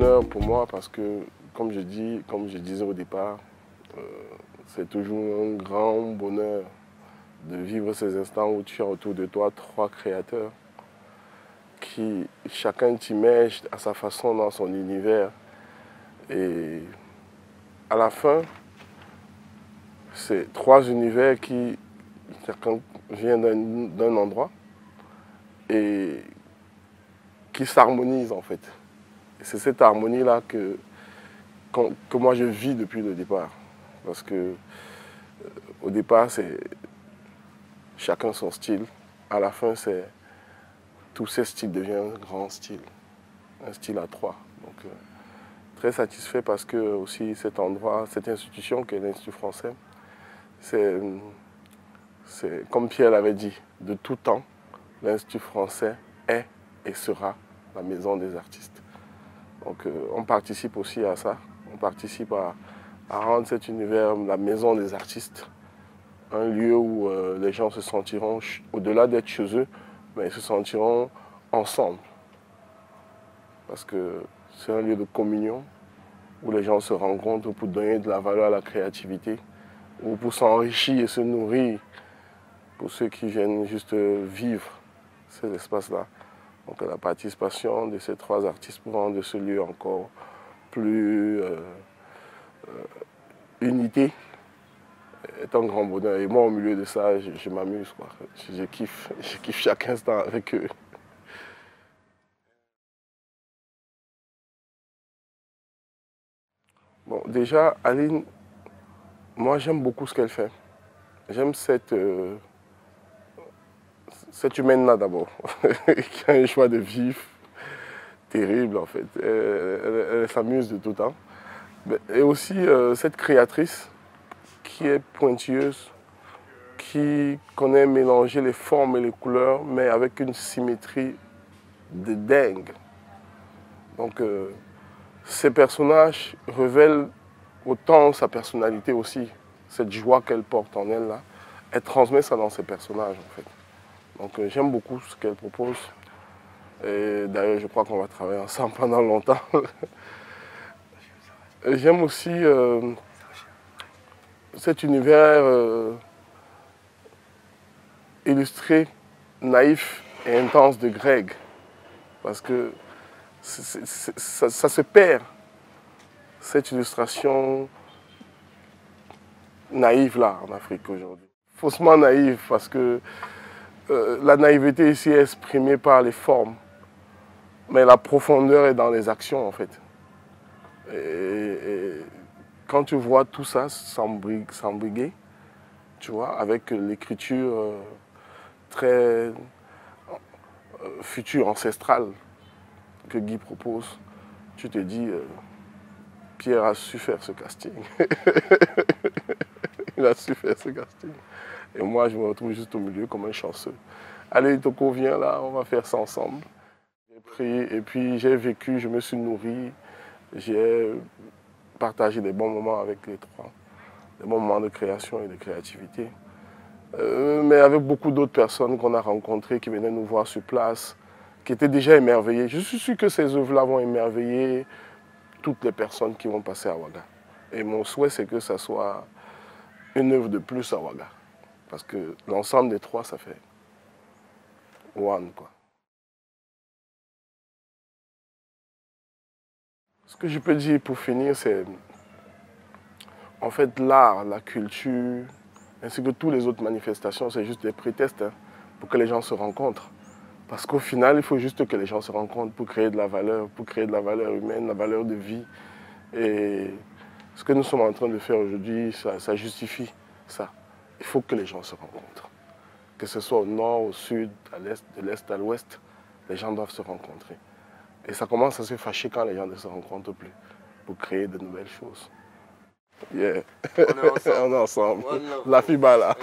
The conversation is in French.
bonheur pour moi parce que, comme je disais au départ, c'est toujours un grand bonheur de vivre ces instants où tu as autour de toi trois créateurs qui, chacun t'immerge à sa façon dans son univers. Et à la fin, c'est trois univers qui, chacun vient d'un endroit et qui s'harmonisent en fait. Et c'est cette harmonie-là que moi je vis depuis le départ. Parce que au départ, c'est chacun son style. À la fin, c'est tous ces styles deviennent un grand style. Un style à trois. Donc, très satisfait parce que aussi cet endroit, cette institution qui est l'Institut français, c'est comme Pierre l'avait dit, de tout temps, l'Institut français est et sera la maison des artistes. Donc on participe aussi à ça, on participe à rendre cet univers la maison des artistes, un lieu où les gens se sentiront, au-delà d'être chez eux, mais ils se sentiront ensemble. Parce que c'est un lieu de communion, où les gens se rencontrent pour donner de la valeur à la créativité, ou pour s'enrichir et se nourrir, pour ceux qui viennent juste vivre ces espaces-là. Donc la participation de ces trois artistes pour rendre ce lieu encore plus unité est un grand bonheur. Et moi, au milieu de ça, je m'amuse, quoi. Je kiffe chaque instant avec eux. Bon, déjà, Aline, moi, j'aime beaucoup ce qu'elle fait. J'aime cette humaine-là d'abord, qui a un choix de vivre terrible, en fait. Elle s'amuse de tout temps. Et aussi cette créatrice qui est pointilleuse, qui connaît mélanger les formes et les couleurs, mais avec une symétrie de dingue. Donc, ces personnages révèlent autant sa personnalité aussi, cette joie qu'elle porte en elle, là. Elle transmet ça dans ses personnages, en fait. Donc, j'aime beaucoup ce qu'elle propose. Et d'ailleurs, je crois qu'on va travailler ensemble pendant longtemps. J'aime aussi cet univers illustré, naïf et intense de Greg. Parce que ça se perd, cette illustration naïve là en Afrique aujourd'hui. Faussement naïve parce que la naïveté ici est exprimée par les formes. Mais la profondeur est dans les actions en fait. Et quand tu vois tout ça s'embriguer, tu vois, avec l'écriture très future, ancestrale que Guy propose, tu te dis, Pierre a su faire ce casting. Il a su faire ce casting. Et moi, je me retrouve juste au milieu comme un chanceux. Allez, Toko, viens là, on va faire ça ensemble. J'ai pris et puis j'ai vécu, je me suis nourri, j'ai partagé des bons moments avec les trois, des bons moments de création et de créativité. Mais avec beaucoup d'autres personnes qu'on a rencontrées, qui venaient nous voir sur place, qui étaient déjà émerveillées. Je suis sûr que ces œuvres-là vont émerveiller toutes les personnes qui vont passer à Ouaga. Et mon souhait, c'est que ça soit une œuvre de plus à Ouaga. Parce que l'ensemble des trois, ça fait one, quoi. Ce que je peux dire pour finir, c'est en fait l'art, la culture, ainsi que toutes les autres manifestations, c'est juste des prétextes pour que les gens se rencontrent. Parce qu'au final, il faut juste que les gens se rencontrent pour créer de la valeur, humaine, la valeur de vie. Et ce que nous sommes en train de faire aujourd'hui, ça justifie ça. Il faut que les gens se rencontrent. Que ce soit au nord, au sud, à l'est, de l'est à l'ouest, les gens doivent se rencontrer. Et ça commence à se fâcher quand les gens ne se rencontrent plus, pour créer de nouvelles choses. Yeah. On est ensemble. La FIBA là.